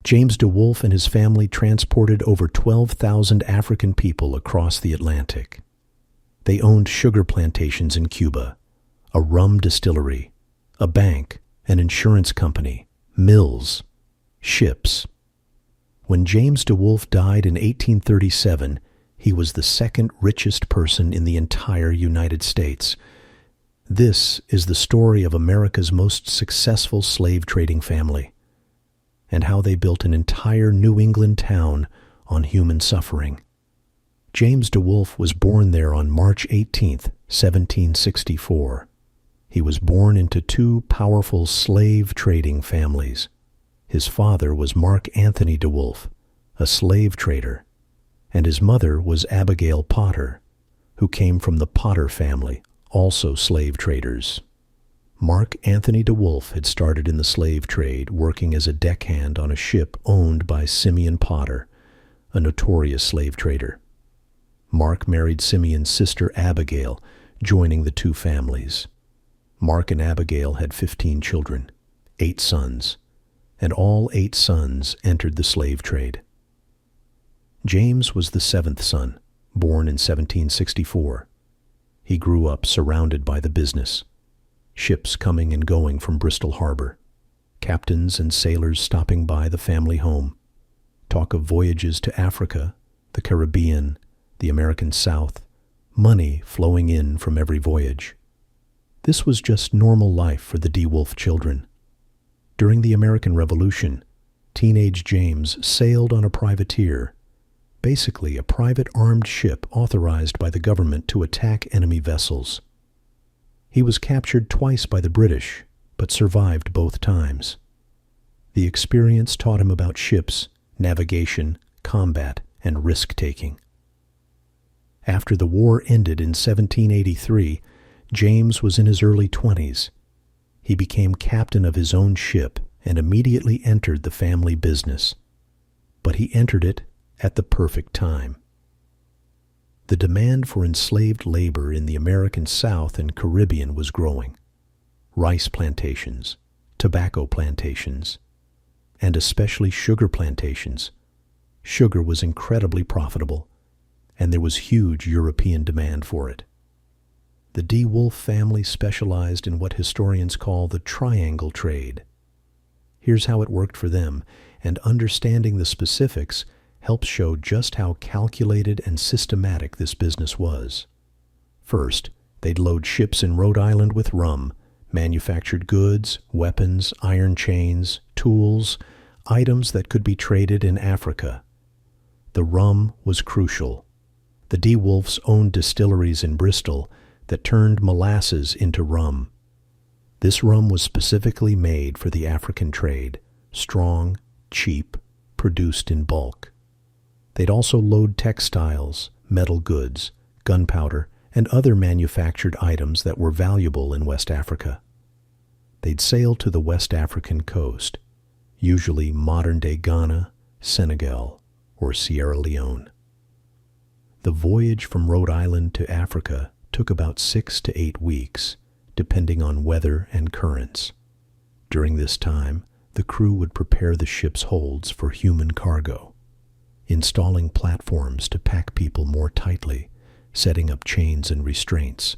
James DeWolf and his family transported over 12,000 African people across the Atlantic. They owned sugar plantations in Cuba, a rum distillery, a bank, an insurance company, mills, ships. When James DeWolf died in 1837, he was the second richest person in the entire United States. This is the story of America's most successful slave trading family, and how they built an entire New England town on human suffering. James DeWolf was born there on March 18, 1764. He was born into two powerful slave trading families. His father was Mark Anthony DeWolf, a slave trader, and his mother was Abigail Potter, who came from the Potter family, also slave traders. Mark Anthony DeWolf had started in the slave trade, working as a deckhand on a ship owned by Simeon Potter, a notorious slave trader. Mark married Simeon's sister Abigail, joining the two families. Mark and Abigail had 15 children, 8 sons, and all 8 sons entered the slave trade. James was the 7th son, born in 1764. He grew up surrounded by the business. Ships coming and going from Bristol Harbor, captains and sailors stopping by the family home, talk of voyages to Africa, the Caribbean, the American South, money flowing in from every voyage. This was just normal life for the DeWolf children. During the American Revolution, teenage James sailed on a privateer, basically a private armed ship authorized by the government to attack enemy vessels. He was captured twice by the British, but survived both times. The experience taught him about ships, navigation, combat, and risk-taking. After the war ended in 1783, James was in his early 20s. He became captain of his own ship and immediately entered the family business. But he entered it at the perfect time. The demand for enslaved labor in the American South and Caribbean was growing. Rice plantations, tobacco plantations, and especially sugar plantations. Sugar was incredibly profitable, and there was huge European demand for it. The DeWolf family specialized in what historians call the triangle trade. Here's how it worked for them, and understanding the specifics helps show just how calculated and systematic this business was. First, they'd load ships in Rhode Island with rum, manufactured goods, weapons, iron chains, tools, items that could be traded in Africa. The rum was crucial. The DeWolfs owned distilleries in Bristol that turned molasses into rum. This rum was specifically made for the African trade, strong, cheap, produced in bulk. They'd also load textiles, metal goods, gunpowder, and other manufactured items that were valuable in West Africa. They'd sail to the West African coast, usually modern-day Ghana, Senegal, or Sierra Leone. The voyage from Rhode Island to Africa took about 6 to 8 weeks, depending on weather and currents. During this time, the crew would prepare the ship's holds for human cargo, installing platforms to pack people more tightly, setting up chains and restraints,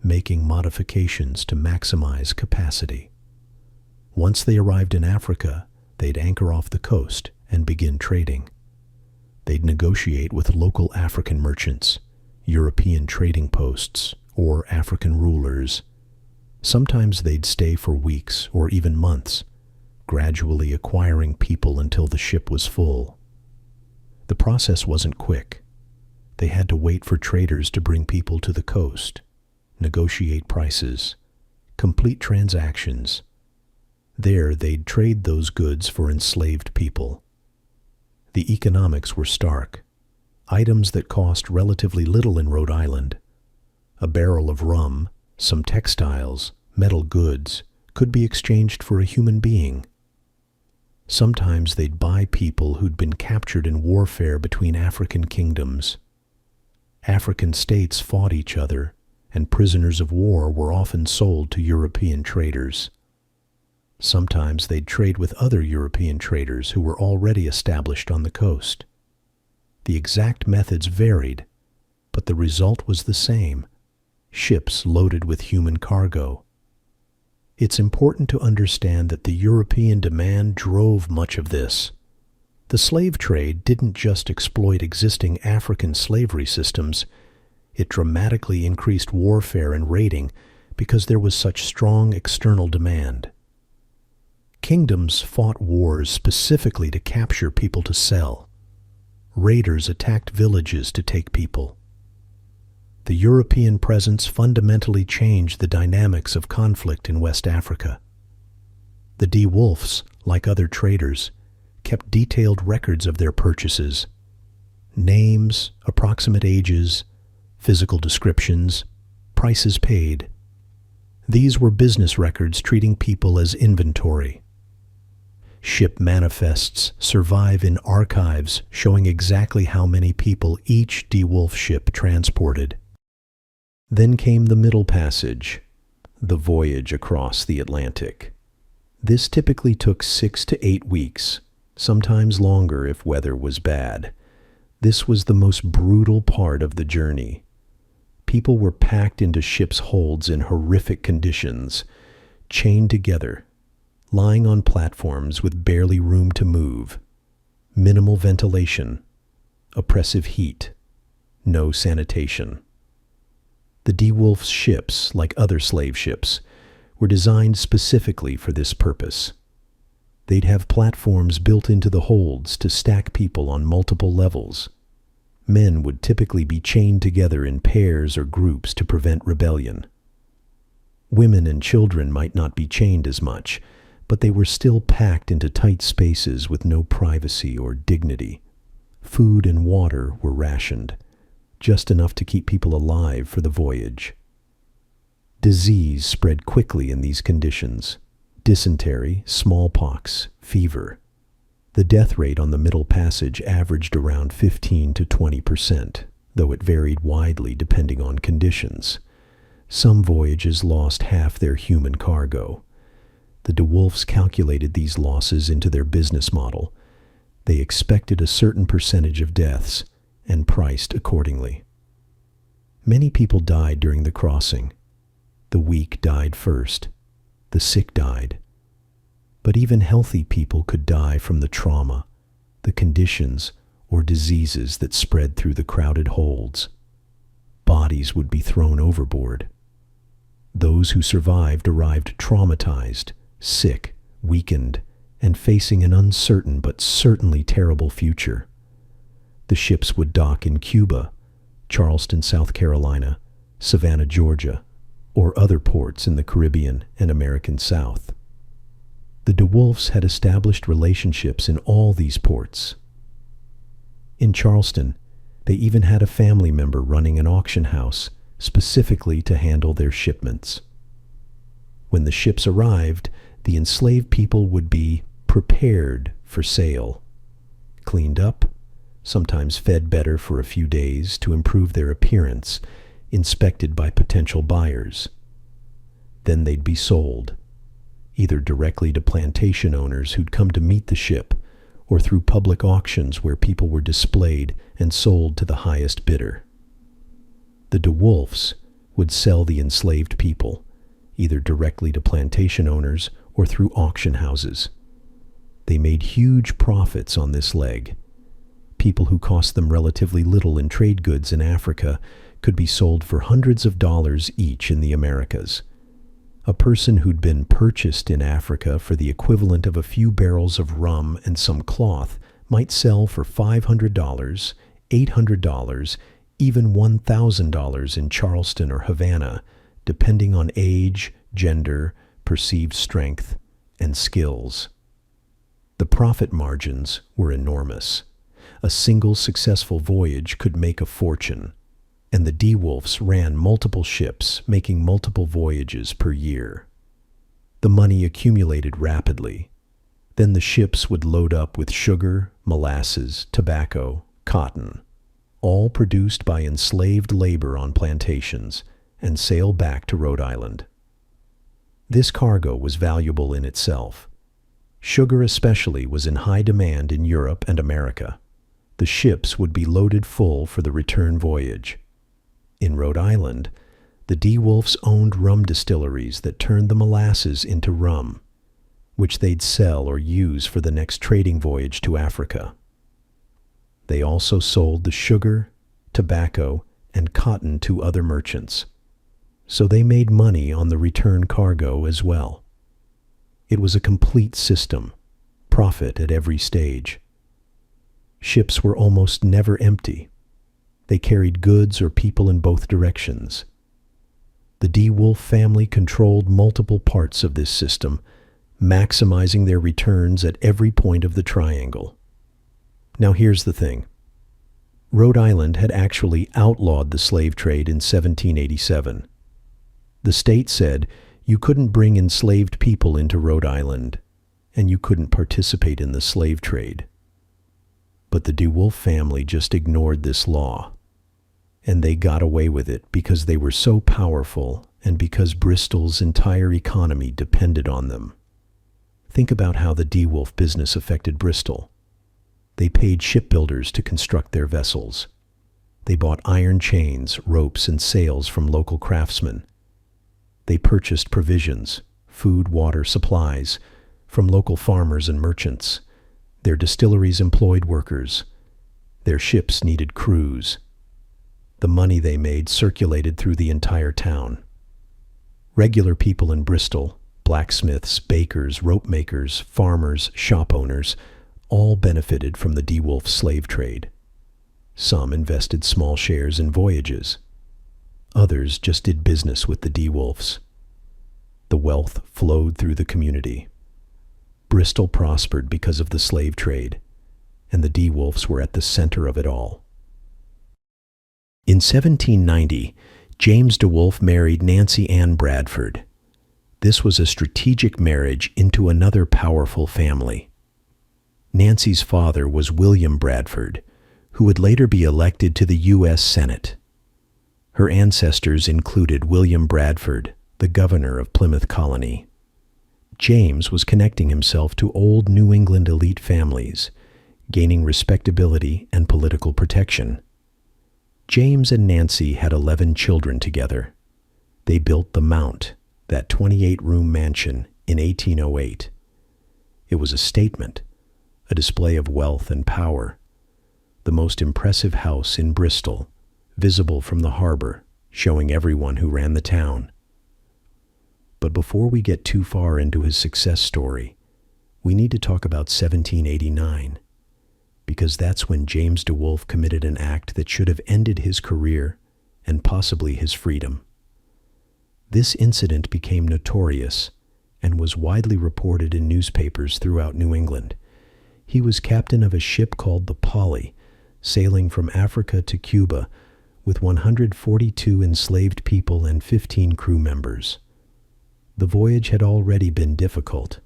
making modifications to maximize capacity. Once they arrived in Africa, they'd anchor off the coast and begin trading. They'd negotiate with local African merchants, European trading posts, or African rulers. Sometimes they'd stay for weeks or even months, gradually acquiring people until the ship was full. The process wasn't quick. They had to wait for traders to bring people to the coast, negotiate prices, complete transactions. There, they'd trade those goods for enslaved people. The economics were stark. Items that cost relatively little in Rhode Island, a barrel of rum, some textiles, metal goods, could be exchanged for a human being. Sometimes they'd buy people who'd been captured in warfare between African kingdoms. African states fought each other, and prisoners of war were often sold to European traders. Sometimes they'd trade with other European traders who were already established on the coast. The exact methods varied, but the result was the same: ships loaded with human cargo. It's important to understand that the European demand drove much of this. The slave trade didn't just exploit existing African slavery systems, it dramatically increased warfare and raiding because there was such strong external demand. Kingdoms fought wars specifically to capture people to sell. Raiders attacked villages to take people. The European presence fundamentally changed the dynamics of conflict in West Africa. The DeWolfs, like other traders, kept detailed records of their purchases: names, approximate ages, physical descriptions, prices paid. These were business records treating people as inventory. Ship manifests survive in archives showing exactly how many people each DeWolf ship transported. Then came the Middle Passage, the voyage across the Atlantic. This typically took 6 to 8 weeks, sometimes longer if weather was bad. This was the most brutal part of the journey. People were packed into ships' holds in horrific conditions, chained together, lying on platforms with barely room to move, minimal ventilation, oppressive heat, no sanitation. The DeWolf's ships, like other slave ships, were designed specifically for this purpose. They'd have platforms built into the holds to stack people on multiple levels. Men would typically be chained together in pairs or groups to prevent rebellion. Women and children might not be chained as much, but they were still packed into tight spaces with no privacy or dignity. Food and water were rationed, just enough to keep people alive for the voyage. Disease spread quickly in these conditions: dysentery, smallpox, fever. The death rate on the Middle Passage averaged around 15 to 20%, though it varied widely depending on conditions. Some voyages lost half their human cargo. The DeWolfs calculated these losses into their business model. They expected a certain percentage of deaths and priced accordingly. Many people died during the crossing. The weak died first. The sick died. But even healthy people could die from the trauma, the conditions, or diseases that spread through the crowded holds. Bodies would be thrown overboard. Those who survived arrived traumatized, sick, weakened, and facing an uncertain but certainly terrible future. The ships would dock in Cuba, Charleston, South Carolina, Savannah, Georgia, or other ports in the Caribbean and American South. The DeWolfs had established relationships in all these ports. In Charleston, they even had a family member running an auction house specifically to handle their shipments. When the ships arrived, the enslaved people would be prepared for sale, cleaned up, sometimes fed better for a few days to improve their appearance, inspected by potential buyers. Then they'd be sold, either directly to plantation owners who'd come to meet the ship, or through public auctions where people were displayed and sold to the highest bidder. The DeWolfs would sell the enslaved people, either directly to plantation owners or through auction houses. They made huge profits on this leg. People who cost them relatively little in trade goods in Africa could be sold for hundreds of dollars each in the Americas. A person who'd been purchased in Africa for the equivalent of a few barrels of rum and some cloth might sell for $500, $800, even $1,000 in Charleston or Havana, depending on age, gender, perceived strength, and skills. The profit margins were enormous. A single successful voyage could make a fortune, and the DeWolfs ran multiple ships, making multiple voyages per year. The money accumulated rapidly. Then the ships would load up with sugar, molasses, tobacco, cotton, all produced by enslaved labor on plantations, and sail back to Rhode Island. This cargo was valuable in itself. Sugar especially was in high demand in Europe and America. The ships would be loaded full for the return voyage. In Rhode Island, the DeWolfs owned rum distilleries that turned the molasses into rum, which they'd sell or use for the next trading voyage to Africa. They also sold the sugar, tobacco, and cotton to other merchants. So they made money on the return cargo as well. It was a complete system, profit at every stage. Ships were almost never empty. They carried goods or people in both directions. The DeWolf family controlled multiple parts of this system, maximizing their returns at every point of the triangle. Now here's the thing. Rhode Island had actually outlawed the slave trade in 1787. The state said you couldn't bring enslaved people into Rhode Island, and you couldn't participate in the slave trade. But the DeWolf family just ignored this law, and they got away with it because they were so powerful and because Bristol's entire economy depended on them. Think about how the DeWolf business affected Bristol. They paid shipbuilders to construct their vessels. They bought iron chains, ropes, and sails from local craftsmen. They purchased provisions, food, water, supplies, from local farmers and merchants. Their distilleries employed workers. Their ships needed crews. The money they made circulated through the entire town. Regular people in Bristol, blacksmiths, bakers, rope makers, farmers, shop owners, all benefited from the DeWolf slave trade. Some invested small shares in voyages. Others just did business with the DeWolfs. The wealth flowed through the community. Bristol prospered because of the slave trade, and the DeWolfs were at the center of it all. In 1790, James DeWolf married Nancy Ann Bradford. This was a strategic marriage into another powerful family. Nancy's father was William Bradford, who would later be elected to the U.S. Senate. Her ancestors included William Bradford, the governor of Plymouth Colony. James was connecting himself to old New England elite families, gaining respectability and political protection. James and Nancy had 11 children together. They built the Mount, that 28-room mansion, in 1808. It was a statement, a display of wealth and power. The most impressive house in Bristol, visible from the harbor, showing everyone who ran the town. But before we get too far into his success story, we need to talk about 1789, because that's when James DeWolf committed an act that should have ended his career and possibly his freedom. This incident became notorious and was widely reported in newspapers throughout New England. He was captain of a ship called the Polly, sailing from Africa to Cuba with 142 enslaved people and 15 crew members. The voyage had already been difficult.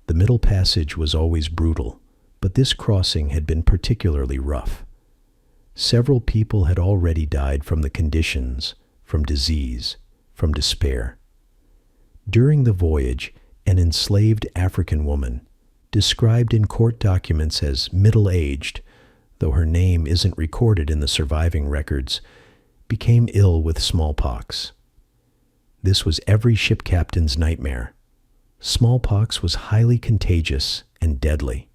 The Middle Passage was always brutal, but this crossing had been particularly rough. Several people had already died from the conditions, from disease, from despair. During the voyage, an enslaved African woman, described in court documents as middle-aged, though her name isn't recorded in the surviving records, became ill with smallpox. This was every ship captain's nightmare. Smallpox was highly contagious and deadly.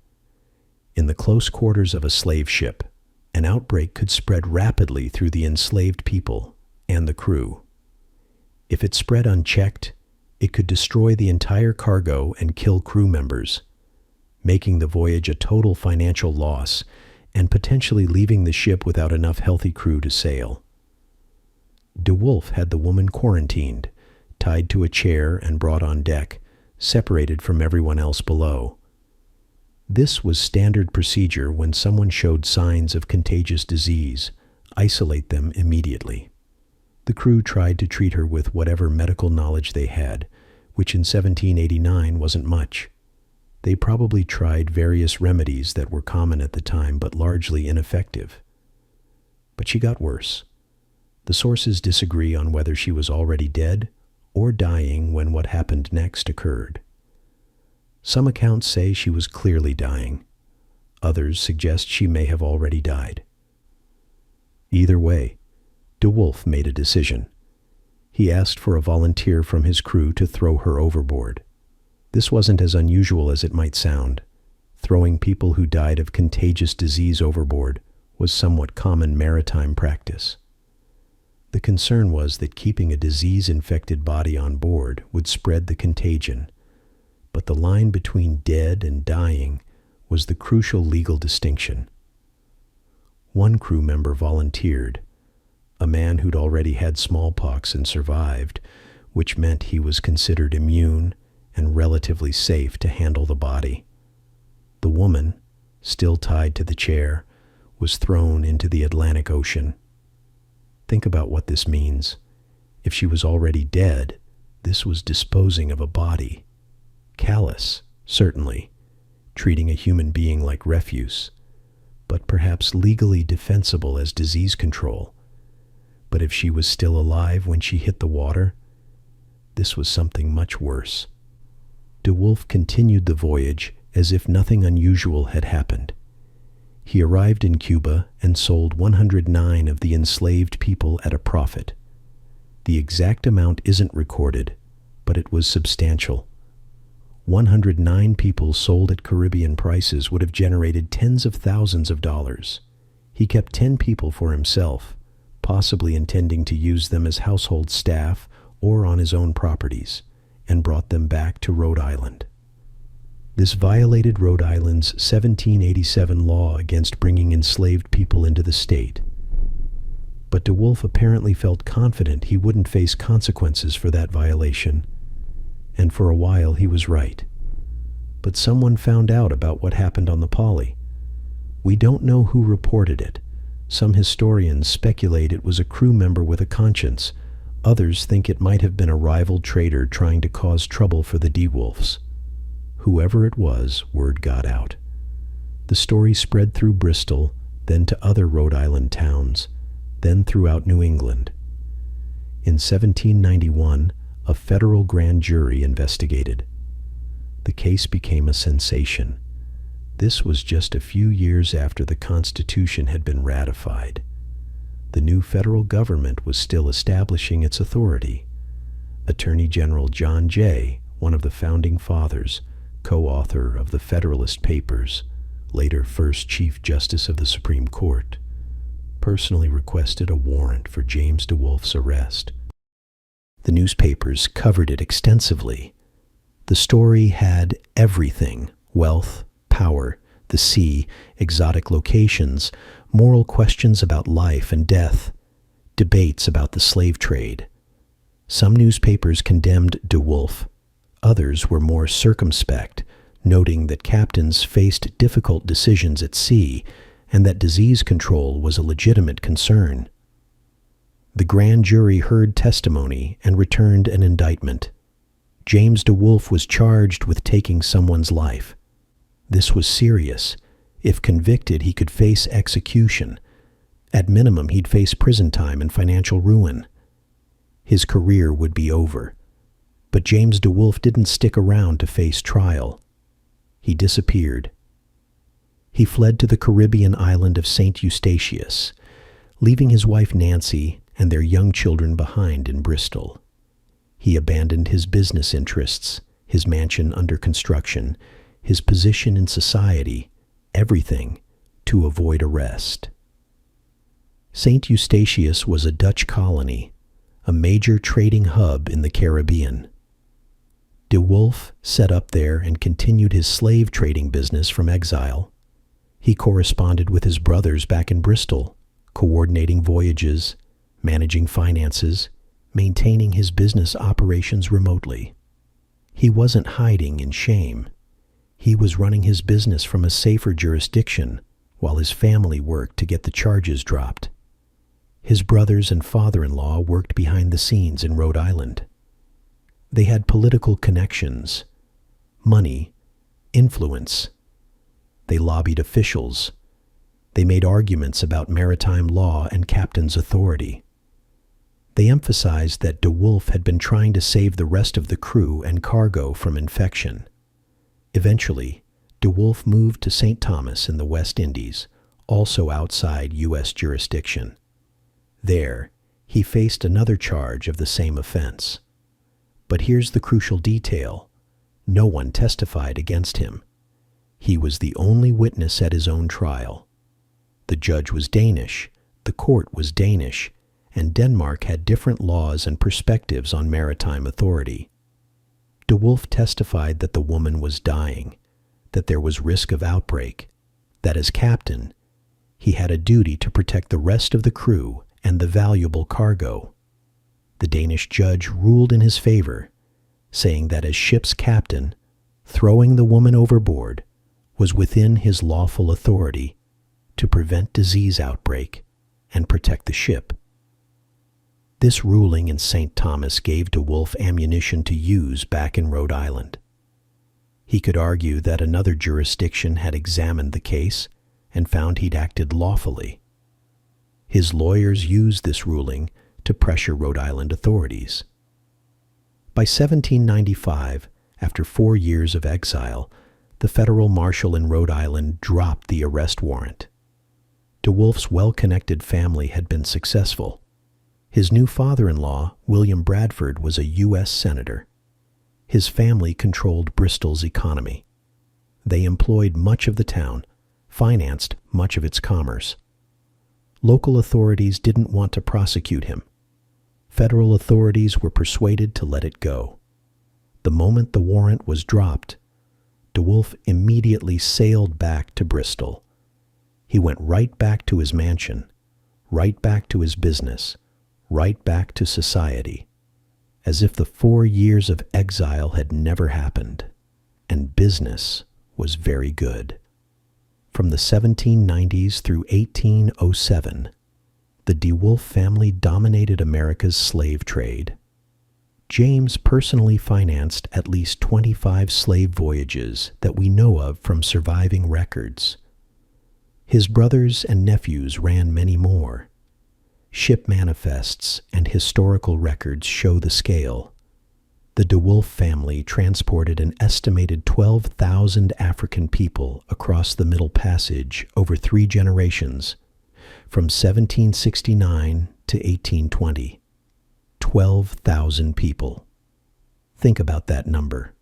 In the close quarters of a slave ship, an outbreak could spread rapidly through the enslaved people and the crew. If it spread unchecked, it could destroy the entire cargo and kill crew members, making the voyage a total financial loss and potentially leaving the ship without enough healthy crew to sail. DeWolf had the woman quarantined, tied to a chair and brought on deck, separated from everyone else below. This was standard procedure when someone showed signs of contagious disease. Isolate them immediately. The crew tried to treat her with whatever medical knowledge they had, which in 1789 wasn't much. They probably tried various remedies that were common at the time but largely ineffective. But she got worse. The sources disagree on whether she was already dead or dying when what happened next occurred. Some accounts say she was clearly dying. Others suggest she may have already died. Either way, DeWolf made a decision. He asked for a volunteer from his crew to throw her overboard. This wasn't as unusual as it might sound. Throwing people who died of contagious disease overboard was somewhat common maritime practice. The concern was that keeping a disease-infected body on board would spread the contagion, but the line between dead and dying was the crucial legal distinction. One crew member volunteered, a man who'd already had smallpox and survived, which meant he was considered immune and relatively safe to handle the body. The woman, still tied to the chair, was thrown into the Atlantic Ocean. Think about what this means. If she was already dead, this was disposing of a body. Callous, certainly, treating a human being like refuse, but perhaps legally defensible as disease control. But if she was still alive when she hit the water, this was something much worse. DeWolf continued the voyage as if nothing unusual had happened. He arrived in Cuba and sold 109 of the enslaved people at a profit. The exact amount isn't recorded, but it was substantial. 109 people sold at Caribbean prices would have generated tens of thousands of dollars. He kept 10 people for himself, possibly intending to use them as household staff or on his own properties, and brought them back to Rhode Island. This violated Rhode Island's 1787 law against bringing enslaved people into the state. But DeWolf apparently felt confident he wouldn't face consequences for that violation, and for a while he was right. But someone found out about what happened on the Polly. We don't know who reported it. Some historians speculate it was a crew member with a conscience. Others think it might have been a rival trader trying to cause trouble for the DeWolfs. Whoever it was, word got out. The story spread through Bristol, then to other Rhode Island towns, then throughout New England. In 1791, a federal grand jury investigated. The case became a sensation. This was just a few years after the Constitution had been ratified. The new federal government was still establishing its authority. Attorney General John Jay, one of the founding fathers, co-author of the Federalist Papers, later first Chief Justice of the Supreme Court, personally requested a warrant for James DeWolf's arrest. The newspapers covered it extensively. The story had everything: wealth, power, the sea, exotic locations, moral questions about life and death, debates about the slave trade. Some newspapers condemned DeWolf. Others were more circumspect, noting that captains faced difficult decisions at sea and that disease control was a legitimate concern. The grand jury heard testimony and returned an indictment. James DeWolf was charged with taking someone's life. This was serious. If convicted, he could face execution. At minimum, he'd face prison time and financial ruin. His career would be over. But James DeWolf didn't stick around to face trial. He disappeared. He fled to the Caribbean island of St. Eustatius, leaving his wife Nancy and their young children behind in Bristol. He abandoned his business interests, his mansion under construction, his position in society, everything, to avoid arrest. St. Eustatius was a Dutch colony, a major trading hub in the Caribbean. DeWolf set up there and continued his slave trading business from exile. He corresponded with his brothers back in Bristol, coordinating voyages, managing finances, maintaining his business operations remotely. He wasn't hiding in shame. He was running his business from a safer jurisdiction while his family worked to get the charges dropped. His brothers and father-in-law worked behind the scenes in Rhode Island. They had political connections, money, influence. They lobbied officials. They made arguments about maritime law and captain's authority. They emphasized that DeWolf had been trying to save the rest of the crew and cargo from infection. Eventually, DeWolf moved to St. Thomas in the West Indies, also outside U.S. jurisdiction. There, he faced another charge of the same offense. But here's the crucial detail. No one testified against him. He was the only witness at his own trial. The judge was Danish, the court was Danish, and Denmark had different laws and perspectives on maritime authority. DeWolf testified that the woman was dying, that there was risk of outbreak, that as captain, he had a duty to protect the rest of the crew and the valuable cargo. The Danish judge ruled in his favor, saying that as ship's captain, throwing the woman overboard was within his lawful authority to prevent disease outbreak and protect the ship. This ruling in St. Thomas gave DeWolf ammunition to use back in Rhode Island. He could argue that another jurisdiction had examined the case and found he'd acted lawfully. His lawyers used this ruling to pressure Rhode Island authorities. By 1795, after 4 years of exile, the federal marshal in Rhode Island dropped the arrest warrant. DeWolf's well-connected family had been successful. His new father-in-law, William Bradford, was a U.S. senator. His family controlled Bristol's economy. They employed much of the town, financed much of its commerce. Local authorities didn't want to prosecute him. Federal authorities were persuaded to let it go. The moment the warrant was dropped, DeWolf immediately sailed back to Bristol. He went right back to his mansion, right back to his business, right back to society, as if the 4 years of exile had never happened, and business was very good. From the 1790s through 1807, the DeWolf family dominated America's slave trade. James personally financed at least 25 slave voyages that we know of from surviving records. His brothers and nephews ran many more. Ship manifests and historical records show the scale. The DeWolf family transported an estimated 12,000 African people across the Middle Passage over 3 generations, from 1769 to 1820. 12,000 people. Think about that number.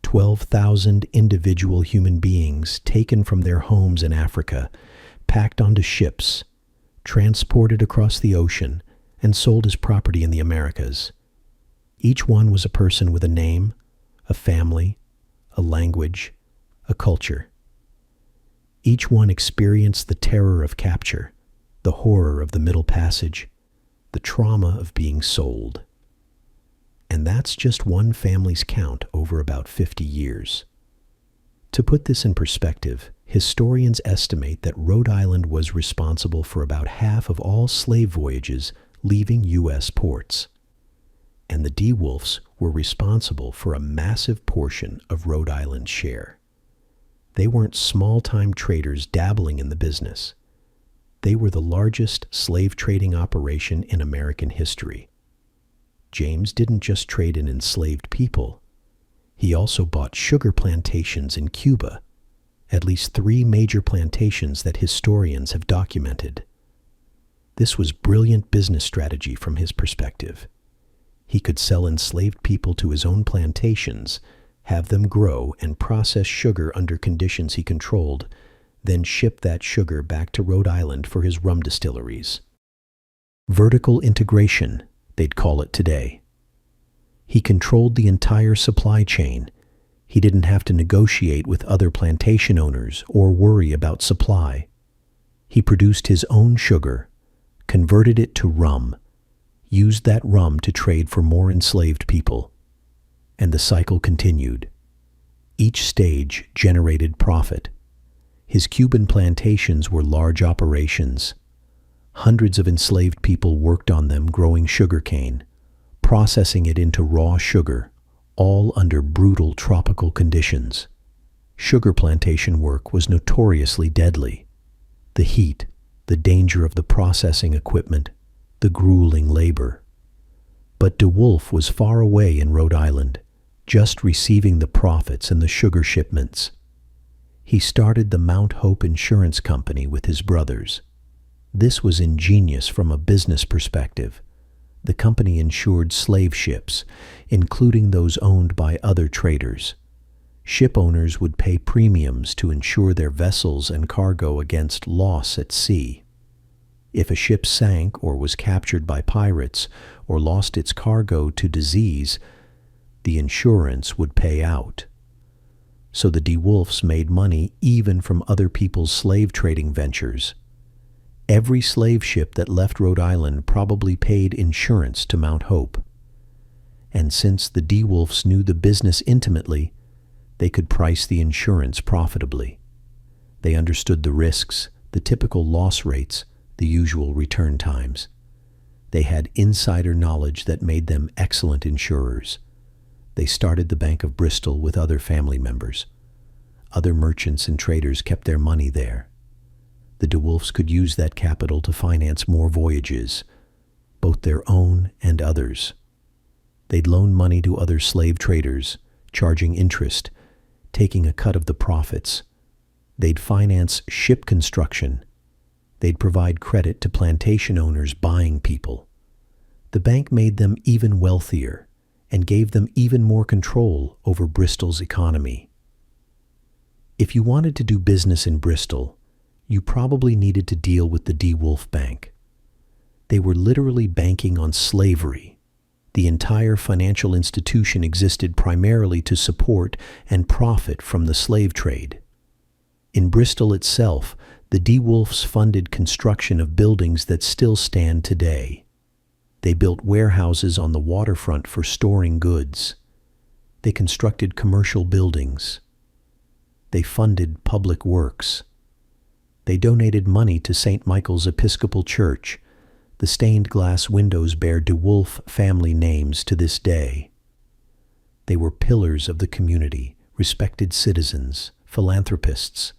12,000 individual human beings taken from their homes in Africa, packed onto ships, transported across the ocean, and sold as property in the Americas. Each one was a person with a name, a family, a language, a culture. Each one experienced the terror of capture, the horror of the Middle Passage, the trauma of being sold. And that's just one family's count over about 50 years. To put this in perspective, historians estimate that Rhode Island was responsible for about half of all slave voyages leaving U.S. ports. And the DeWolfs were responsible for a massive portion of Rhode Island's share. They weren't small-time traders dabbling in the business. They were the largest slave trading operation in American history. James didn't just trade in enslaved people. He also bought sugar plantations in Cuba, at least 3 major plantations that historians have documented. This was brilliant business strategy from his perspective. He could sell enslaved people to his own plantations, have them grow and process sugar under conditions he controlled, then ship that sugar back to Rhode Island for his rum distilleries. Vertical integration, they'd call it today. He controlled the entire supply chain. He didn't have to negotiate with other plantation owners or worry about supply. He produced his own sugar, converted it to rum, used that rum to trade for more enslaved people. And the cycle continued. Each stage generated profit. His Cuban plantations were large operations. Hundreds of enslaved people worked on them growing sugarcane, processing it into raw sugar, all under brutal tropical conditions. Sugar plantation work was notoriously deadly. The heat, the danger of the processing equipment, the grueling labor, But DeWolf was far away in Rhode Island, just receiving the profits and the sugar shipments. He started the Mount Hope Insurance Company with his brothers. This was ingenious from a business perspective. The company insured slave ships, including those owned by other traders. Ship owners would pay premiums to insure their vessels and cargo against loss at sea. If a ship sank or was captured by pirates or lost its cargo to disease, the insurance would pay out. So the DeWolfs made money even from other people's slave trading ventures. Every slave ship that left Rhode Island probably paid insurance to Mount Hope. And since the DeWolfs knew the business intimately, they could price the insurance profitably. They understood the risks, the typical loss rates, the usual return times. They had insider knowledge that made them excellent insurers. They started the Bank of Bristol with other family members. Other merchants and traders kept their money there. The DeWolfs could use that capital to finance more voyages, both their own and others. They'd loan money to other slave traders, charging interest, taking a cut of the profits. They'd finance ship construction. They'd provide credit to plantation owners buying people. The bank made them even wealthier and gave them even more control over Bristol's economy. If you wanted to do business in Bristol, you probably needed to deal with the DeWolf Bank. They were literally banking on slavery. The entire financial institution existed primarily to support and profit from the slave trade. In Bristol itself, the DeWolfs funded construction of buildings that still stand today. They built warehouses on the waterfront for storing goods. They constructed commercial buildings. They funded public works. They donated money to St. Michael's Episcopal Church. The stained glass windows bear DeWolf family names to this day. They were pillars of the community, respected citizens, philanthropists.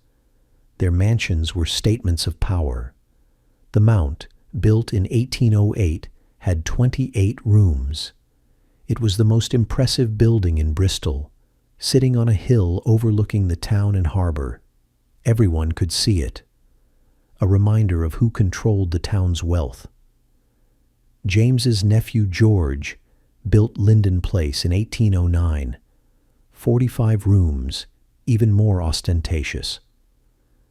Their mansions were statements of power. The Mount, built in 1808, had 28 rooms. It was the most impressive building in Bristol, sitting on a hill overlooking the town and harbor. Everyone could see it, a reminder of who controlled the town's wealth. James's nephew George built Linden Place in 1809, 45 rooms, even more ostentatious.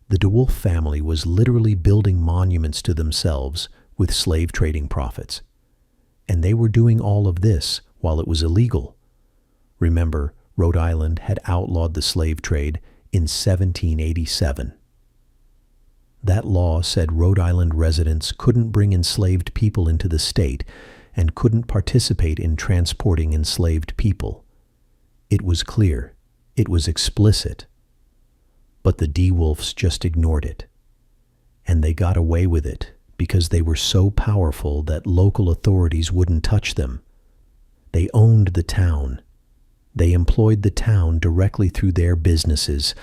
The DeWolf family was literally building monuments to themselves with slave trading profits. And they were doing all of this while it was illegal. Remember, Rhode Island had outlawed the slave trade in 1787. That law said Rhode Island residents couldn't bring enslaved people into the state and couldn't participate in transporting enslaved people. It was clear. It was explicit. But the DeWolfs just ignored it. And they got away with it because they were so powerful that local authorities wouldn't touch them. They owned the town. They employed the town directly through their businesses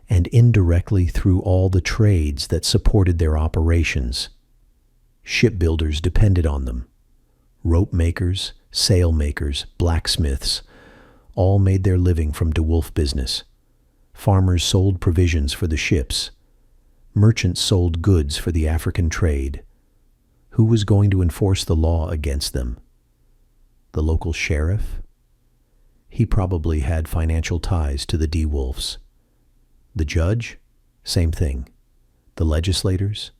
and indirectly through all the trades that supported their operations. Shipbuilders depended on them. Rope makers, sail makers, blacksmiths, all made their living from DeWolf business. Farmers sold provisions for the ships. Merchants sold goods for the African trade. Who was going to enforce the law against them? The local sheriff? He probably had financial ties to the DeWolfs. The judge? Same thing. The legislators?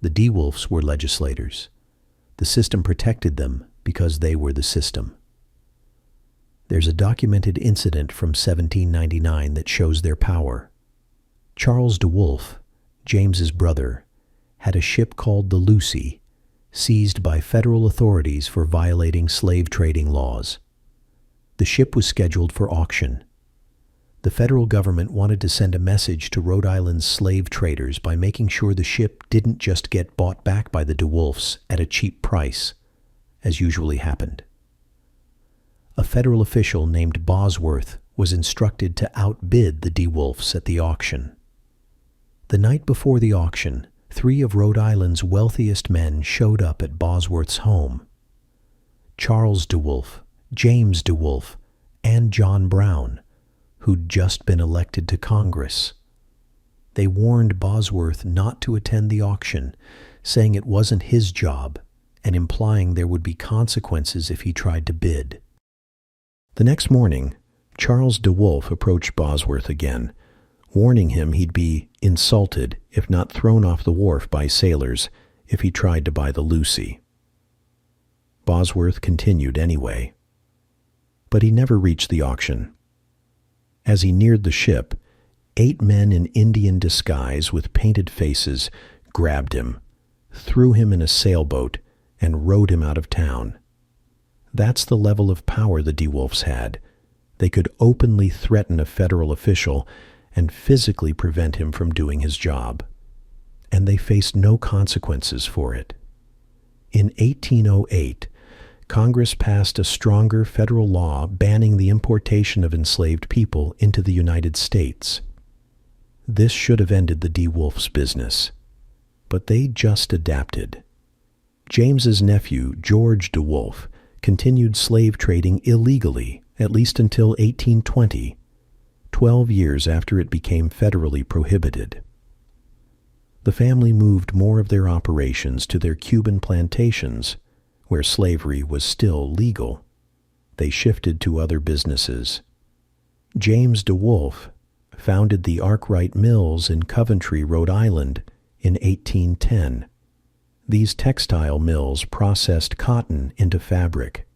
The DeWolfs were legislators. The system protected them because they were the system. There's a documented incident from 1799 that shows their power. Charles DeWolf, James's brother, had a ship called the Lucy, seized by federal authorities for violating slave trading laws. The ship was scheduled for auction. The federal government wanted to send a message to Rhode Island's slave traders by making sure the ship didn't just get bought back by the DeWolfs at a cheap price, as usually happened. A federal official named Bosworth was instructed to outbid the DeWolfs at the auction. The night before the auction, 3 of Rhode Island's wealthiest men showed up at Bosworth's home. Charles DeWolf, James DeWolf, and John Brown, who'd just been elected to Congress. They warned Bosworth not to attend the auction, saying it wasn't his job and implying there would be consequences if he tried to bid. The next morning, Charles DeWolf approached Bosworth again, warning him he'd be insulted if not thrown off the wharf by sailors if he tried to buy the Lucy. Bosworth continued anyway, but he never reached the auction. As he neared the ship, 8 men in Indian disguise with painted faces grabbed him, threw him in a sailboat, and rowed him out of town. That's the level of power the DeWolfs had. They could openly threaten a federal official and physically prevent him from doing his job. And they faced no consequences for it. In 1808, Congress passed a stronger federal law banning the importation of enslaved people into the United States. This should have ended the DeWolf's business, but they just adapted. James's nephew, George DeWolf, continued slave trading illegally, at least until 1820, 12 years after it became federally prohibited. The family moved more of their operations to their Cuban plantations, where slavery was still legal. They shifted to other businesses. James DeWolf founded the Arkwright Mills in Coventry, Rhode Island, in 1810. These textile mills processed cotton into fabric.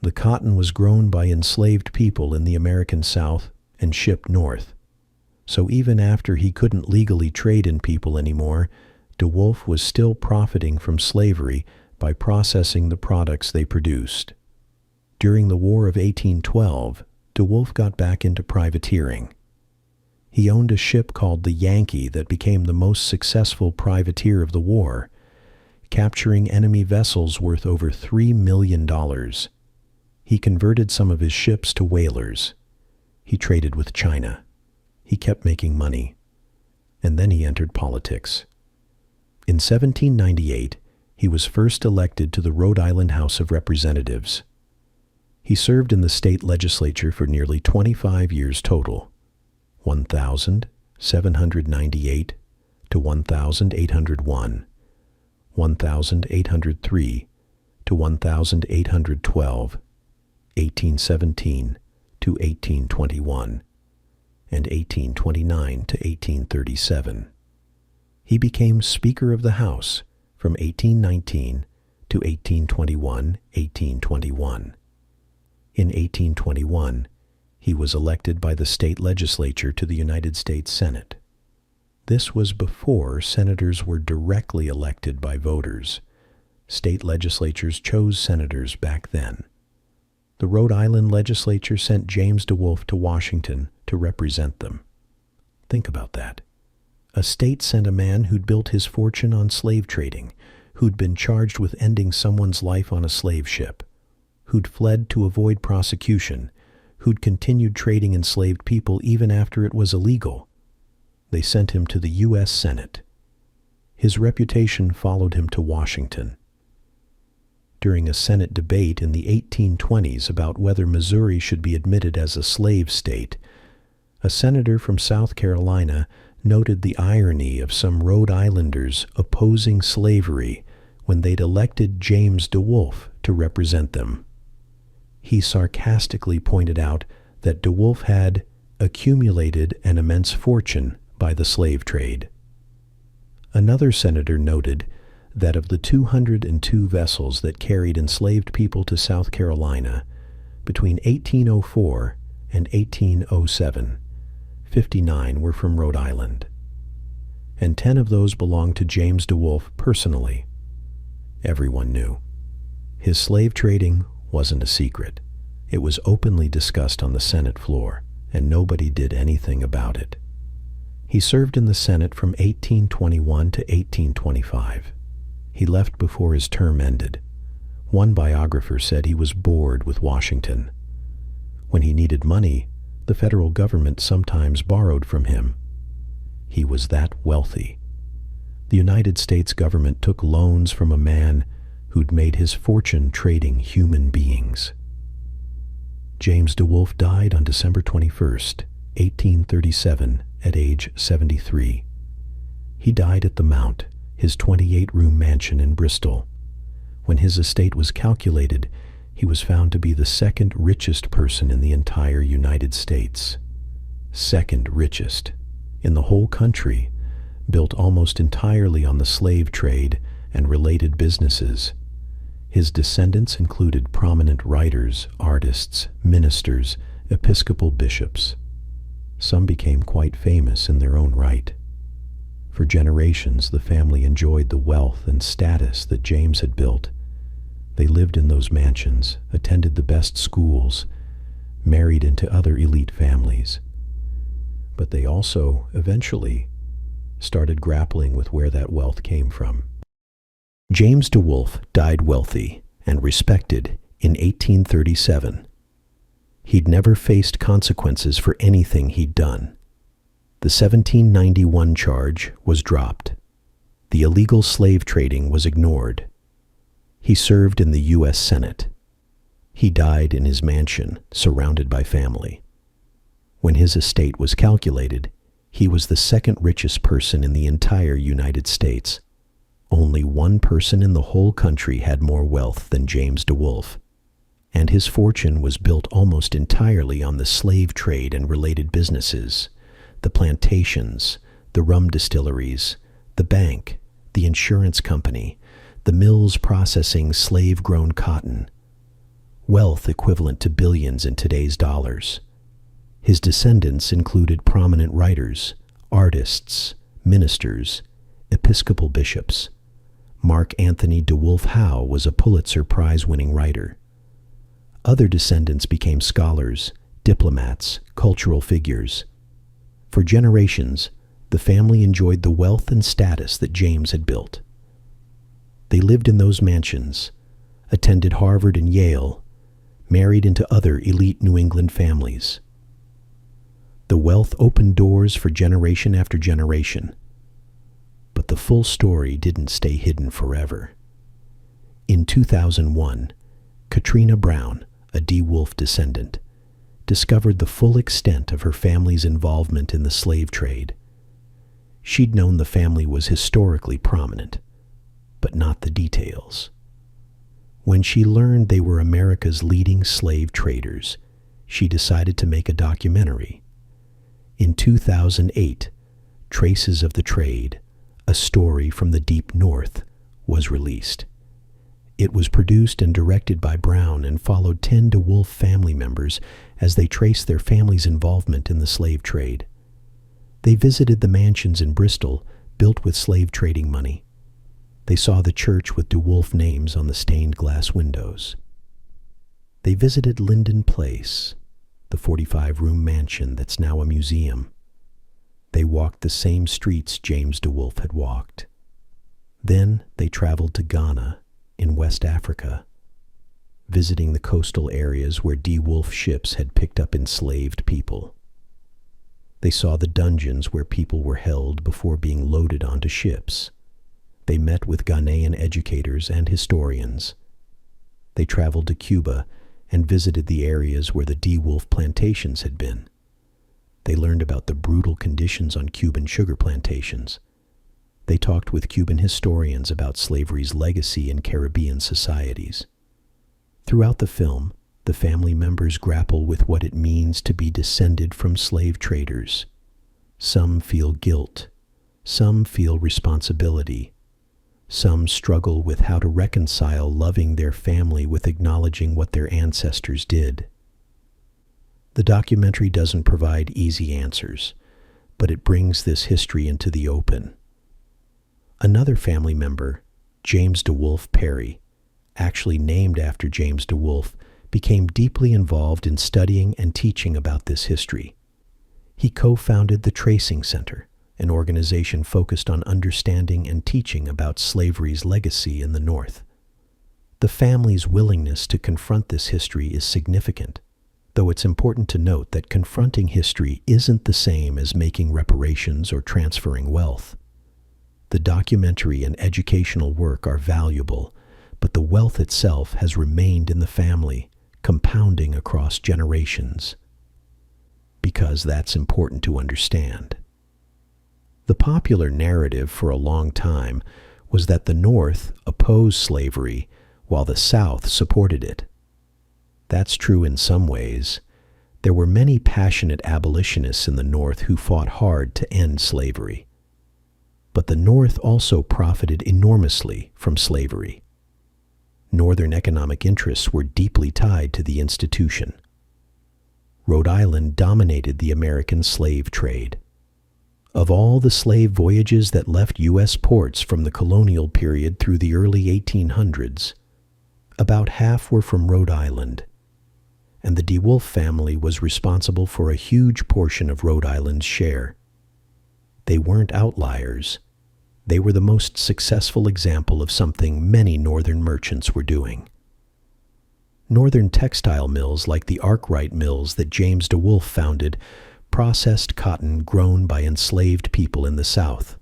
The cotton was grown by enslaved people in the American South and shipped north. So even after he couldn't legally trade in people anymore, DeWolf was still profiting from slavery by processing the products they produced. During the War of 1812, DeWolf got back into privateering. He owned a ship called the Yankee that became the most successful privateer of the war, capturing enemy vessels worth over $3 million. He converted some of his ships to whalers. He traded with China. He kept making money. And then he entered politics. In 1798, he was first elected to the Rhode Island House of Representatives. He served in the state legislature for nearly 25 years total, 1,798 to 1,801, 1,803 to 1,812, 1817 to 1821, and 1829 to 1837. He became Speaker of the House from 1819 to 1821. In 1821, he was elected by the state legislature to the United States Senate. This was before senators were directly elected by voters. State legislatures chose senators back then. The Rhode Island legislature sent James DeWolf to Washington to represent them. Think about that. A state sent a man who'd built his fortune on slave trading, who'd been charged with ending someone's life on a slave ship, who'd fled to avoid prosecution, who'd continued trading enslaved people even after it was illegal. They sent him to the U.S. Senate. His reputation followed him to Washington. During a Senate debate in the 1820s about whether Missouri should be admitted as a slave state, a senator from South Carolina noted the irony of some Rhode Islanders opposing slavery when they'd elected James DeWolf to represent them. He sarcastically pointed out that DeWolf had accumulated an immense fortune by the slave trade. Another senator noted that of the 202 vessels that carried enslaved people to South Carolina between 1804 and 1807, 59 were from Rhode Island, and 10 of those belonged to James DeWolf personally. Everyone knew. His slave trading wasn't a secret. It was openly discussed on the Senate floor, and nobody did anything about it. He served in the Senate from 1821 to 1825. He left before his term ended. One biographer said he was bored with Washington. When he needed money, the federal government sometimes borrowed from him. He was that wealthy. The United States government took loans from a man who'd made his fortune trading human beings. James DeWolf died on December 21st, 1837, at age 73. He died at the Mount, his 28-room mansion in Bristol. When his estate was calculated, he was found to be the second richest person in the entire United States. Second richest. In the whole country, built almost entirely on the slave trade and related businesses. His descendants included prominent writers, artists, ministers, Episcopal bishops. Some became quite famous in their own right. For generations, the family enjoyed the wealth and status that James had built. They lived in those mansions, attended the best schools, married into other elite families. But they also, eventually, started grappling with where that wealth came from. James DeWolf died wealthy and respected in 1837. He'd never faced consequences for anything he'd done. The 1791 charge was dropped. The illegal slave trading was ignored. He served in the U.S. Senate. He died in his mansion, surrounded by family. When his estate was calculated, he was the second richest person in the entire United States. Only one person in the whole country had more wealth than James DeWolf, and his fortune was built almost entirely on the slave trade and related businesses, the plantations, the rum distilleries, the bank, the insurance company, the mills processing slave-grown cotton. Wealth equivalent to billions in today's dollars. His descendants included prominent writers, artists, ministers, Episcopal bishops. Mark Anthony DeWolf Howe was a Pulitzer Prize-winning writer. Other descendants became scholars, diplomats, cultural figures. For generations, the family enjoyed the wealth and status that James had built. They lived in those mansions, attended Harvard and Yale, married into other elite New England families. The wealth opened doors for generation after generation. But the full story didn't stay hidden forever. In 2001, Katrina Brown, a DeWolf descendant, discovered the full extent of her family's involvement in the slave trade. She'd known the family was historically prominent, but not the details. When she learned they were America's leading slave traders, she decided to make a documentary. In 2008, Traces of the Trade, a story from the Deep North, was released. It was produced and directed by Brown and followed 10 DeWolf family members as they traced their family's involvement in the slave trade. They visited the mansions in Bristol, built with slave trading money. They saw the church with DeWolf names on the stained glass windows. They visited Linden Place, the 45-room mansion that's now a museum. They walked the same streets James DeWolf had walked. Then they traveled to Ghana in West Africa, visiting the coastal areas where DeWolf ships had picked up enslaved people. They saw the dungeons where people were held before being loaded onto ships. They met with Ghanaian educators and historians. They traveled to Cuba and visited the areas where the DeWolf plantations had been. They learned about the brutal conditions on Cuban sugar plantations. They talked with Cuban historians about slavery's legacy in Caribbean societies. Throughout the film, the family members grapple with what it means to be descended from slave traders. Some feel guilt. Some feel responsibility. Some struggle with how to reconcile loving their family with acknowledging what their ancestors did. The documentary doesn't provide easy answers, but it brings this history into the open. Another family member, James DeWolf Perry, actually named after James DeWolf, became deeply involved in studying and teaching about this history. He co-founded the Tracing Center, an organization focused on understanding and teaching about slavery's legacy in the North. The family's willingness to confront this history is significant, though it's important to note that confronting history isn't the same as making reparations or transferring wealth. The documentary and educational work are valuable, but the wealth itself has remained in the family, compounding across generations. Because that's important to understand. The popular narrative for a long time was that the North opposed slavery while the South supported it. That's true in some ways. There were many passionate abolitionists in the North who fought hard to end slavery. But the North also profited enormously from slavery. Northern economic interests were deeply tied to the institution. Rhode Island dominated the American slave trade. Of all the slave voyages that left U.S. ports from the colonial period through the early 1800s, about half were from Rhode Island, and the DeWolf family was responsible for a huge portion of Rhode Island's share. They weren't outliers. They were the most successful example of something many northern merchants were doing. Northern textile mills like the Arkwright mills that James DeWolf founded processed cotton grown by enslaved people in the South.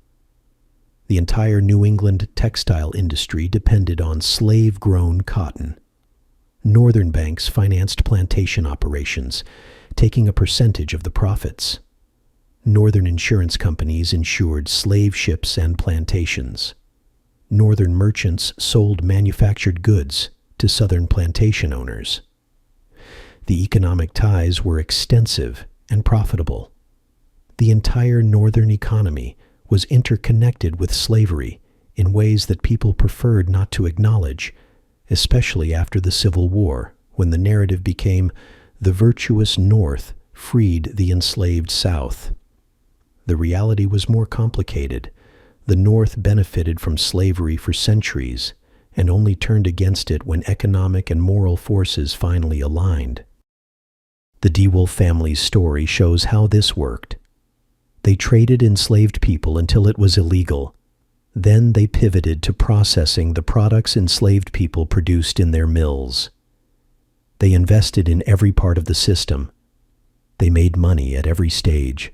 The entire New England textile industry depended on slave-grown cotton. Northern banks financed plantation operations, taking a percentage of the profits. Northern insurance companies insured slave ships and plantations. Northern merchants sold manufactured goods to Southern plantation owners. The economic ties were extensive and profitable. The entire Northern economy was interconnected with slavery in ways that people preferred not to acknowledge, especially after the Civil War, when the narrative became the virtuous North freed the enslaved South. The reality was more complicated. The North benefited from slavery for centuries and only turned against it when economic and moral forces finally aligned. The DeWolf family's story shows how this worked. They traded enslaved people until it was illegal. Then they pivoted to processing the products enslaved people produced in their mills. They invested in every part of the system. They made money at every stage.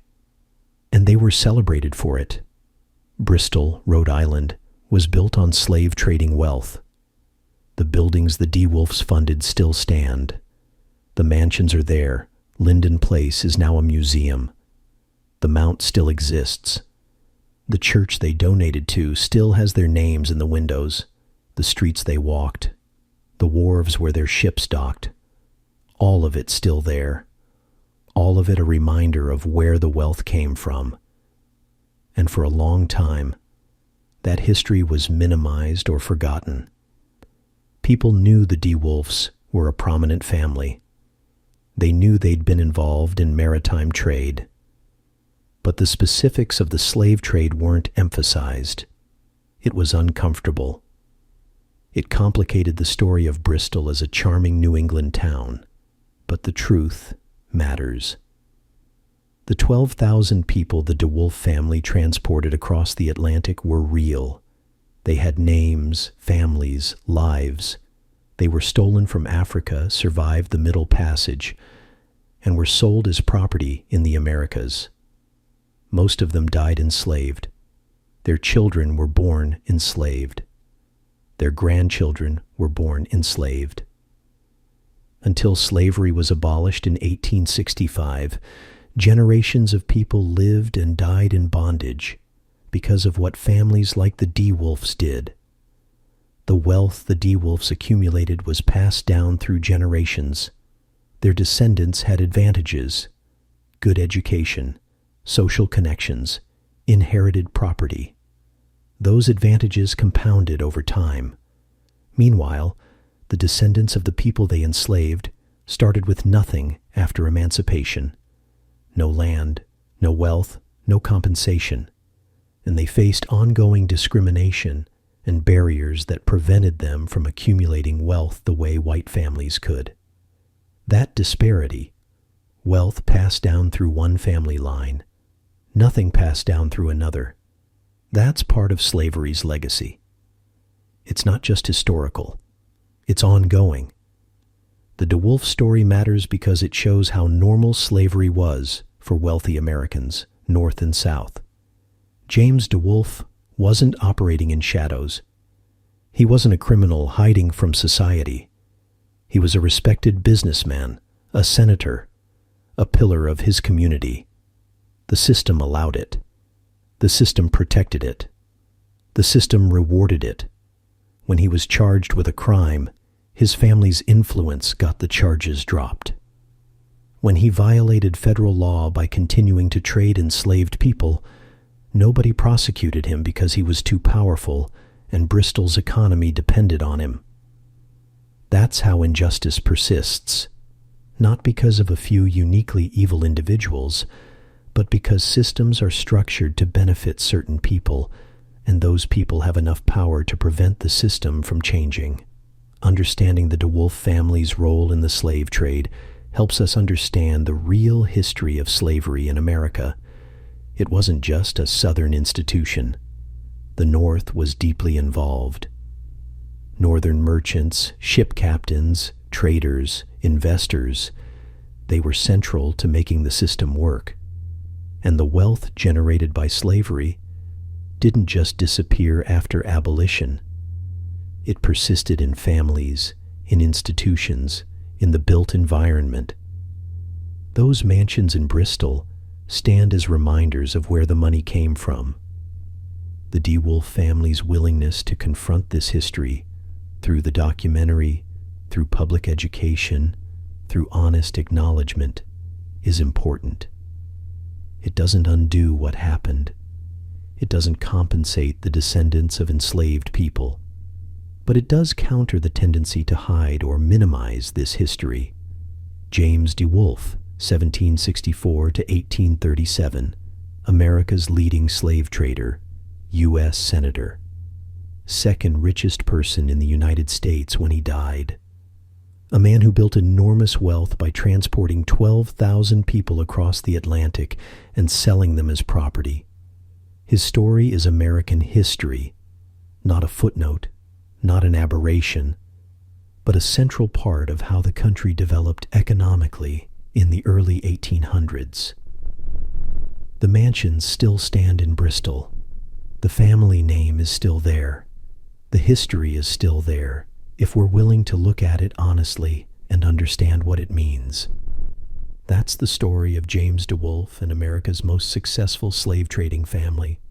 And they were celebrated for it. Bristol, Rhode Island, was built on slave trading wealth. The buildings the DeWolfs funded still stand. The mansions are there. Linden Place is now a museum. The Mount still exists. The church they donated to still has their names in the windows, the streets they walked, the wharves where their ships docked. All of it still there. All of it a reminder of where the wealth came from. And for a long time, that history was minimized or forgotten. People knew the DeWolfs were a prominent family. They knew they'd been involved in maritime trade. But the specifics of the slave trade weren't emphasized. It was uncomfortable. It complicated the story of Bristol as a charming New England town. But the truth matters. The 12,000 people the DeWolf family transported across the Atlantic were real. They had names, families, lives. They were stolen from Africa, survived the Middle Passage, and were sold as property in the Americas. Most of them died enslaved. Their children were born enslaved. Their grandchildren were born enslaved. Until slavery was abolished in 1865, generations of people lived and died in bondage because of what families like the DeWolfs did. The wealth the DeWolfs accumulated was passed down through generations. Their descendants had advantages: good education, social connections, inherited property. Those advantages compounded over time. Meanwhile, the descendants of the people they enslaved started with nothing after emancipation. No land, no wealth, no compensation. And they faced ongoing discrimination and barriers that prevented them from accumulating wealth the way white families could. That disparity, wealth passed down through one family line, nothing passed down through another, that's part of slavery's legacy. It's not just historical, it's ongoing. The DeWolf story matters because it shows how normal slavery was for wealthy Americans, North and South. James DeWolf wasn't operating in shadows. He wasn't a criminal hiding from society. He was a respected businessman, a senator, a pillar of his community. The system allowed it. The system protected it. The system rewarded it. When he was charged with a crime, his family's influence got the charges dropped. When he violated federal law by continuing to trade enslaved people, nobody prosecuted him because he was too powerful and Bristol's economy depended on him. That's how injustice persists, not because of a few uniquely evil individuals, but because systems are structured to benefit certain people, and those people have enough power to prevent the system from changing. Understanding the DeWolf family's role in the slave trade helps us understand the real history of slavery in America. It wasn't just a Southern institution. The North was deeply involved. Northern merchants, ship captains, traders, investors, they were central to making the system work. And the wealth generated by slavery didn't just disappear after abolition. It persisted in families, in institutions, in the built environment. Those mansions in Bristol stand as reminders of where the money came from. The DeWolf family's willingness to confront this history through the documentary, through public education, through honest acknowledgement is important. It doesn't undo what happened. It doesn't compensate the descendants of enslaved people. But it does counter the tendency to hide or minimize this history. James DeWolf, 1764 to 1837, America's leading slave trader, U.S. Senator, second richest person in the United States when he died. A man who built enormous wealth by transporting 12,000 people across the Atlantic and selling them as property. His story is American history, not a footnote, not an aberration, but a central part of how the country developed economically in the early 1800s. The mansions still stand in Bristol. The family name is still there. The history is still there, if we're willing to look at it honestly and understand what it means. That's the story of James DeWolf and America's most successful slave trading family.